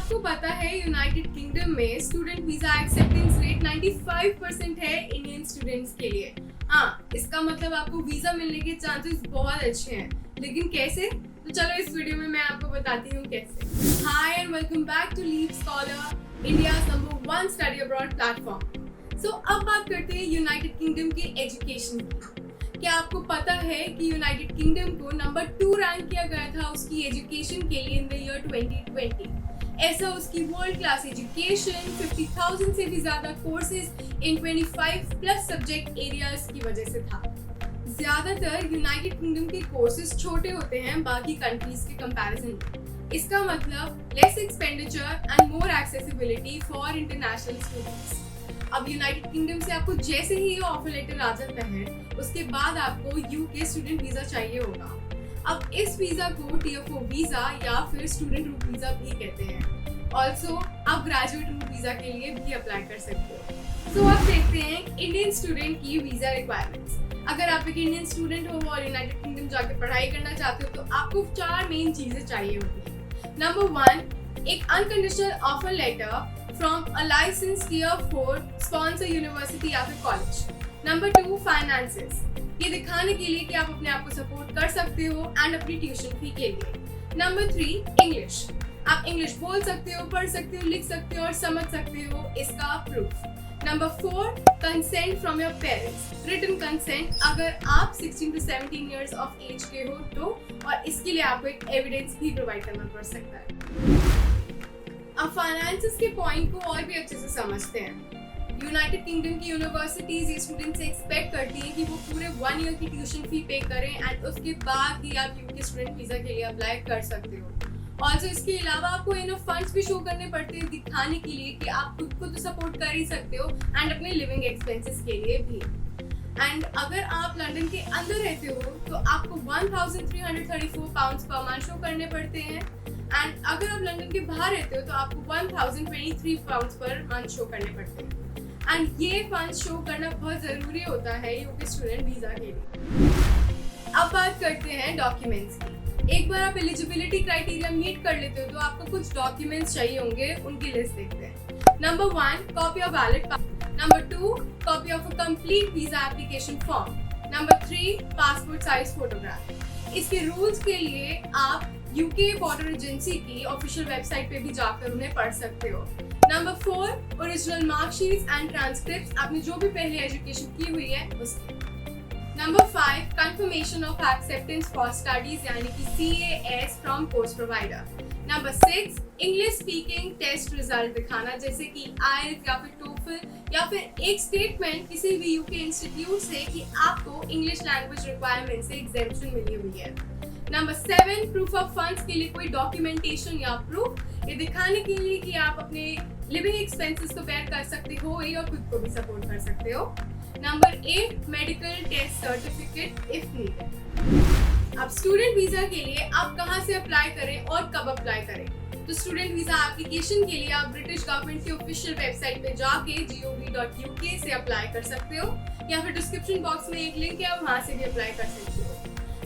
आपको पता है यूनाइटेड किंगडम में स्टूडेंट वीजा एक्सेप्टेंस रेट 95% है इंडियन स्टूडेंट्स के लिए। हाँ, इसका मतलब आपको वीजा मिलने के चांसेस बहुत अच्छे हैं, लेकिन कैसे? तो चलो इस वीडियो में मैं आपको बताती हूँ कैसे। Hi and welcome back to Leap Scholar, India's number 1 study abroad platform. So अब बात करते हैं यूनाइटेड किंगडम के एजुकेशन की। क्या आपको पता है कि यूनाइटेड किंगडम को नंबर 2 रैंक किया गया था उसकी एजुकेशन के लिए इन द ईयर 2020। ऐसा उसकी वर्ल्ड क्लास एजुकेशन, 50,000 से भी ज्यादा courses in 25 plus subject areas की वजह से था। ज्यादातर यूनाइटेड किंगडम के कोर्सेज छोटे होते हैं बाकी कंट्रीज के कंपैरिजन में। इसका मतलब less expenditure and more accessibility for international students. अब यूनाइटेड किंगडम से आपको जैसे ही ये ऑफर लेटर आ जाता है, उसके बाद आपको यूके स्टूडेंट वीजा चाहिए होगा। अब इस वीजा को टीएफ4 वीजा या फिर स्टूडेंट रूट वीजा भी कहते हैं। ऑल्सो आप ग्रेजुएट रूट वीजा के लिए भी अप्लाई कर सकते हो। सो अब देखते हैं इंडियन स्टूडेंट की वीजा रिक्वायरमेंट्स। अगर आप एक इंडियन स्टूडेंट हो और यूनाइटेड किंगडम जाके पढ़ाई करना चाहते हो तो आपको 4 मेन चीजें चाहिए होगी। नंबर 1, एक unconditional offer letter from a licensed tier 4 sponsor university या फिर कॉलेज। Number 2, finances. ये दिखाने के लिए कि आप अपने आप को सपोर्ट कर सकते हो एंड अपनी ट्यूशन फी के लिए। Number 3, English. आप इंग्लिश बोल सकते हो, पढ़ सकते हो, लिख सकते हो और समझ सकते हो, इसका proof. Number 4, consent from your parents. Written consent अगर आप 16 to 17 ईयर्स ऑफ एज के हो तो, और इसके लिए आपको एक एविडेंस भी प्रोवाइड करना पड़ सकता है। अब फाइनेंसेस के पॉइंट को और भी अच्छे से समझते हैं। यूनाइटेड किंगडम की यूनिवर्सिटीज ये स्टूडेंट से एक्सपेक्ट करती हैं कि वो पूरे 1 ईयर की ट्यूशन फी पे करें एंड उसके बाद ही आप यूके स्टूडेंट वीजा के लिए अप्लाई कर सकते हो। और इसके अलावा आपको इनफ फंड्स भी शो करने पड़ते हैं दिखाने के लिए कि आप खुद को तो सपोर्ट कर ही सकते हो एंड अपने लिविंग एक्सपेंसेस के लिए भी। एंड अगर आप लंदन के अंदर रहते हो तो आपको 1334 पाउंड्स पर मंथ शो करने पड़ते हैं एंड अगर आप लंदन के बाहर रहते हो तो आपको 1023 पाउंड्स पर मंथ शो करने पड़ते हैं। एंड ये फंड्स शो करना बहुत जरूरी होता है यूके स्टूडेंट वीजा के लिए। अब बात करते हैं डॉक्यूमेंट्स की। एक बार आप एलिजिबिलिटी क्राइटेरिया मीट कर लेते हो तो आपको कुछ डॉक्यूमेंट्स चाहिए होंगे, उनकी लिस्ट देखते हैं। Number 1, copy of valid passport. Number 2, copy of a complete visa application form. Number 3, passport size photograph. इसके रूल्स के लिए आप यूके बॉर्डर एजेंसी की ऑफिशियल वेबसाइट पे भी जाकर उन्हें पढ़ सकते हो। Number 4, original marksheets and transcripts, आपने जो भी पहले एजुकेशन की हुई है उसकी। Number 5, confirmation of acceptance for studies यानी कि CAS from course provider. Number 6, English speaking test result दिखाना, जैसे कि IELTS या फिर TOEFL या फिर एक स्टेटमेंट किसी भी यूके इंस्टीट्यूट से कि आपको इंग्लिश लैंग्वेज रिक्वायरमेंट से एग्जेम्पशन मिली हुई है। नंबर 7, प्रूफ ऑफ फंड्स के लिए कोई डॉक्यूमेंटेशन या प्रूफ, ये दिखाने के लिए कि आप अपने लिविंग एक्सपेंसेस को बेयर कर सकते हो और खुद को भी सपोर्ट कर सकते हो। Number 8, medical test certificate if needed. अब स्टूडेंट वीजा के लिए आप कहां से अप्लाई करें और कब अप्लाई करें? तो स्टूडेंट वीजा एप्लीकेशन के लिए आप ब्रिटिश गवर्नमेंट की ऑफिशियल वेबसाइट पे जाके gov.uk से अप्लाई कर सकते हो या फिर डिस्क्रिप्शन बॉक्स में एक लिंक है, वहां से भी अप्लाई कर सकते हो।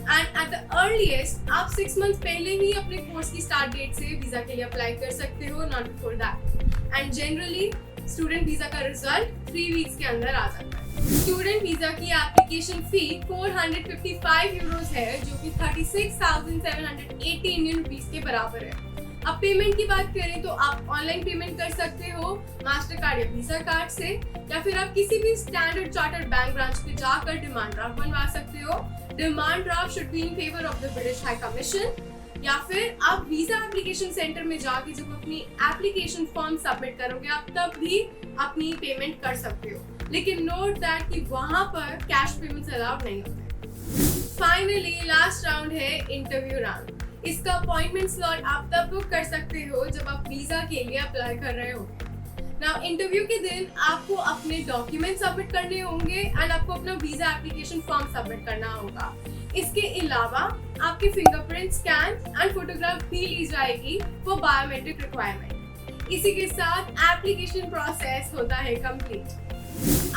एंड एट द अर्लीस्ट आप 6 मंथ पहले ही अपने कोर्स की स्टार्ट डेट से वीजा के लिए अप्लाई कर सकते हो, not before that. And generally student visa का रिजल्ट 3 वीक्स के अंदर आ जाता है। स्टूडेंट वीजा की एप्लीकेशन फी 455 यूरोस है, जो कि 36,780 इंडियन रुपीस के बराबर है। अब पेमेंट की बात करें तो आप ऑनलाइन पेमेंट कर सकते हो मास्टर कार्ड या वीजा कार्ड से, या फिर आप किसी भी स्टैंडर्ड चार्टर्ड बैंक ब्रांच पे जाकर डिमांड ड्राफ्ट बनवा सकते हो। Demand draft should be in favour of the British high commission, या फिर आप वीजा एप्लीकेशन सेंटर में जाके जब अपनी एप्लीकेशन फॉर्म सबमिट करोगे आप तब भी अपनी पेमेंट कर सकते हो, लेकिन नोट दैट कि वहां पर कैश पेमेंट्स अलाउड नहीं होते। फाइनली लास्ट राउंड है इंटरव्यू राउंड। इसका अपॉइंटमेंट स्लॉट आप तब बुक कर सकते हो जब आप वीजा के लिए अप्लाई कर रहे हो। नाउ इंटरव्यू के दिन आपको अपने डॉक्यूमेंट सबमिट करने होंगे एंड आपको अपना वीजा एप्लीकेशन फॉर्म सबमिट करना होगा। इसके अलावा आपके फिंगरप्रिंट स्कैन एंड फोटोग्राफ भी ली जाएगी फॉर बायोमेट्रिक रिक्वायरमेंट। इसी के साथ एप्लीकेशन प्रोसेस होता है कंप्लीट।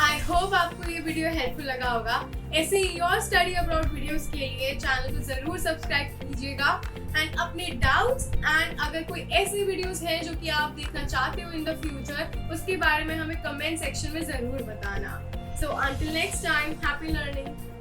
आई होप आपको ये वीडियो हेल्पफुल लगा होगा। ऐसे ही और स्टडी अब्रॉड वीडियोस के लिए चैनल को जरूर सब्सक्राइब कीजिएगा एंड अपने डाउट्स एंड अगर कोई ऐसे वीडियोस हैं जो कि आप देखना चाहते हो इन द फ्यूचर, उसके बारे में हमें कमेंट सेक्शन में ज़रूर बताना। So until next time, happy learning.